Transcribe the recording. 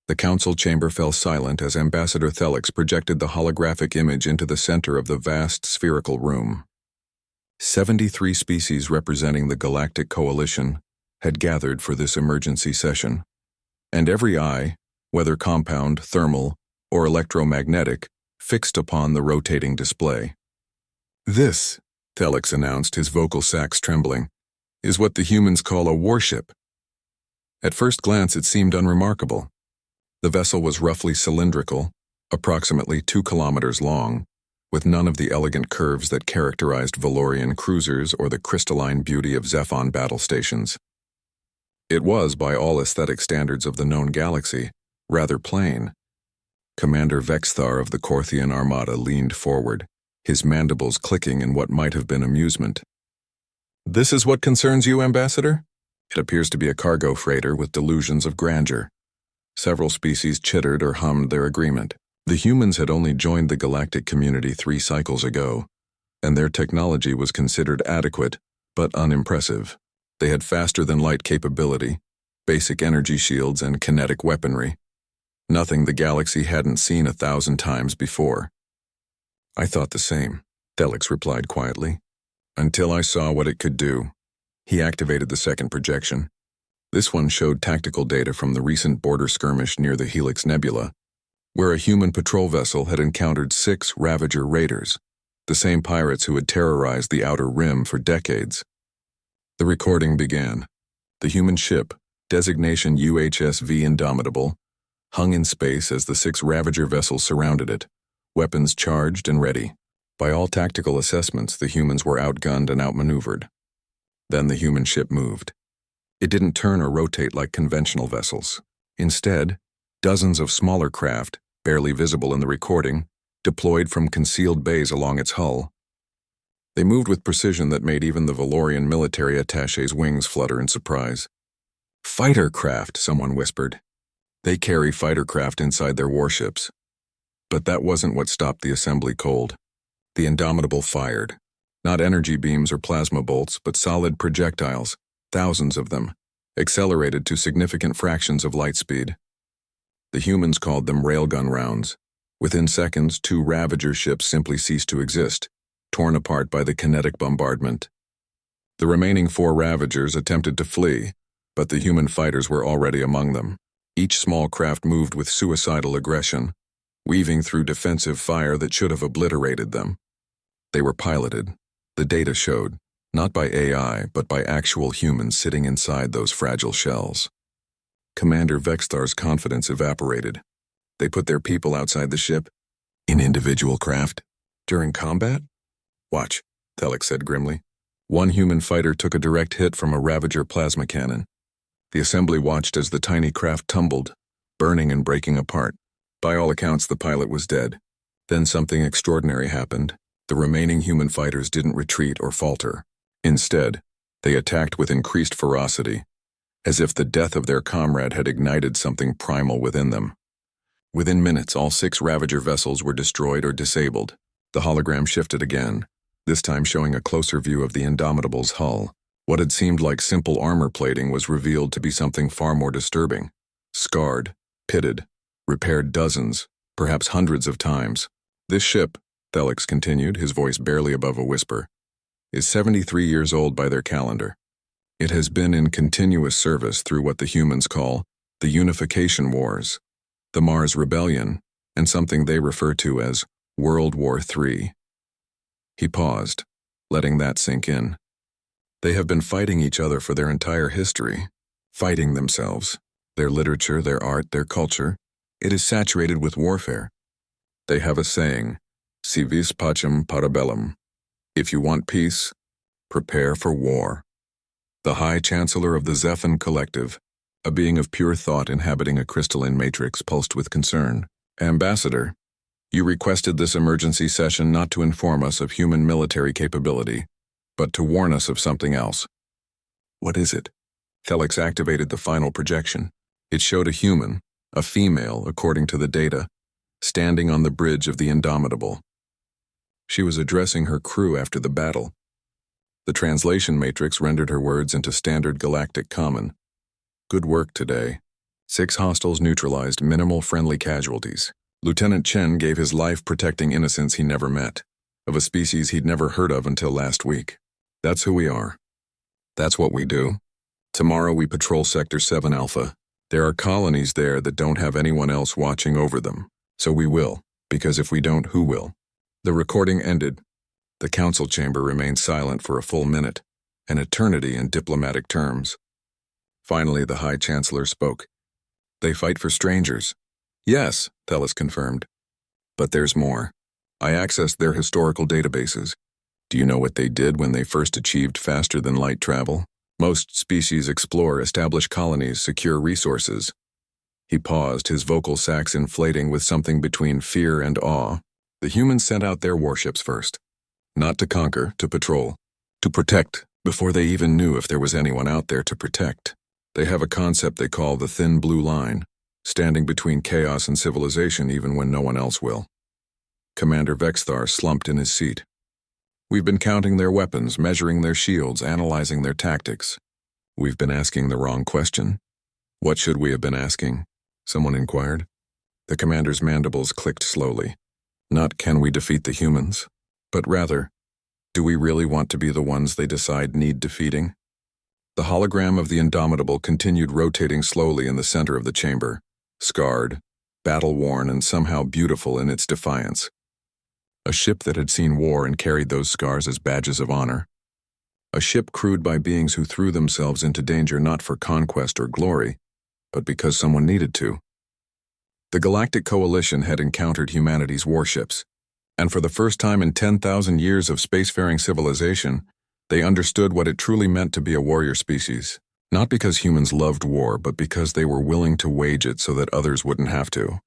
The council chamber fell silent as Ambassador Thelix projected the holographic image into the center of the vast spherical room. 73 species representing the Galactic Coalition had gathered for this emergency session, and every eye, whether compound, thermal, or electromagnetic, fixed upon the rotating display. "This," Thelix announced, his vocal sacs trembling, "is what the humans call a warship." At first glance it seemed unremarkable. The vessel was roughly cylindrical, approximately 2 kilometers long, with none of the elegant curves that characterized Valorian cruisers or the crystalline beauty of Zephon battle stations. It was, by all aesthetic standards of the known galaxy, rather plain. Commander Vexthar of the Korthian Armada leaned forward, his mandibles clicking in what might have been amusement. "This is what concerns you, Ambassador? It appears to be a cargo freighter with delusions of grandeur." Several species chittered or hummed their agreement. The humans had only joined the galactic community 3 cycles ago, and their technology was considered adequate, but unimpressive. They had faster-than-light capability, basic energy shields, and kinetic weaponry. Nothing the galaxy hadn't seen 1,000 times before. "I thought the same," Thelix replied quietly, "until I saw what it could do." He activated the second projection. This one showed tactical data from the recent border skirmish near the Helix Nebula, where a human patrol vessel had encountered 6 Ravager raiders, the same pirates who had terrorized the Outer Rim for decades. The recording began. The human ship, designation UHSV Indomitable, hung in space as the 6 Ravager vessels surrounded it, weapons charged and ready. By all tactical assessments, the humans were outgunned and outmaneuvered. Then the human ship moved. It didn't turn or rotate like conventional vessels. Instead, dozens of smaller craft, barely visible in the recording, deployed from concealed bays along its hull. They moved with precision that made even the Valorian military attaché's wings flutter in surprise. "Fighter craft," someone whispered. "They carry fighter craft inside their warships." But that wasn't what stopped the assembly cold. The Indomitable fired. Not energy beams or plasma bolts, but solid projectiles, thousands of them, accelerated to significant fractions of light speed. The humans called them railgun rounds. Within seconds, 2 Ravager ships simply ceased to exist, torn apart by the kinetic bombardment. The remaining 4 Ravagers attempted to flee, but the human fighters were already among them. Each small craft moved with suicidal aggression, weaving through defensive fire that should have obliterated them. They were piloted, the data showed, not by AI, but by actual humans sitting inside those fragile shells. Commander Vexthar's confidence evaporated. They put their people outside the ship, in individual craft, during combat? "Watch," Thelix said grimly. One human fighter took a direct hit from a Ravager plasma cannon. The assembly watched as the tiny craft tumbled, burning and breaking apart. By all accounts, the pilot was dead. Then something extraordinary happened. The remaining human fighters didn't retreat or falter. Instead, they attacked with increased ferocity, as if the death of their comrade had ignited something primal within them. Within minutes, all 6 Ravager vessels were destroyed or disabled. The hologram shifted again, this time showing a closer view of the Indomitable's hull. What had seemed like simple armor plating was revealed to be something far more disturbing. Scarred, pitted, repaired dozens, perhaps hundreds of times. "This ship," Thelix continued, his voice barely above a whisper, "is 73 years old by their calendar. It has been in continuous service through what the humans call the Unification Wars, the Mars Rebellion, and something they refer to as World War III. He paused, letting that sink in. They have been fighting each other for their entire history, fighting themselves, their literature, their art, their culture. It is saturated with warfare. They have a saying, si vis pacem para bellum. If you want peace, prepare for war. The High Chancellor of the Zephon Collective, a being of pure thought inhabiting a crystalline matrix, pulsed with concern. Ambassador, you requested this emergency session not to inform us of human military capability, but to warn us of something else. What is it? Thelix activated the final projection. It showed a human, a female according to the data, standing on the bridge of the Indomitable. She was addressing her crew after the battle. The translation matrix rendered her words into standard galactic common. Good work today. 6 hostiles neutralized, minimal friendly casualties. Lieutenant Chen gave his life protecting innocents he never met, of a species he'd never heard of until last week. That's who we are. That's what we do. Tomorrow we patrol Sector 7 Alpha. There are colonies there that don't have anyone else watching over them. So we will, because if we don't, who will? The recording ended. The council chamber remained silent for a full minute, an eternity in diplomatic terms. Finally, the High Chancellor spoke. They fight for strangers. Yes, Thales confirmed. But there's more. I accessed their historical databases. Do you know what they did when they first achieved faster-than-light travel? Most species explore, establish colonies, secure resources. He paused, his vocal sacs inflating with something between fear and awe. The humans sent out their warships first. Not to conquer, to patrol. To protect, before they even knew if there was anyone out there to protect. They have a concept they call the thin blue line, standing between chaos and civilization even when no one else will. Commander Vexthar slumped in his seat. We've been counting their weapons, measuring their shields, analyzing their tactics. We've been asking the wrong question. What should we have been asking? Someone inquired. The commander's mandibles clicked slowly. Not can we defeat the humans, but rather, do we really want to be the ones they decide need defeating? The hologram of the Indomitable continued rotating slowly in the center of the chamber, scarred, battle-worn, and somehow beautiful in its defiance. A ship that had seen war and carried those scars as badges of honor. A ship crewed by beings who threw themselves into danger not for conquest or glory, but because someone needed to. The Galactic Coalition had encountered humanity's warships, and for the first time in 10,000 years of spacefaring civilization, they understood what it truly meant to be a warrior species, not because humans loved war, but because they were willing to wage it so that others wouldn't have to.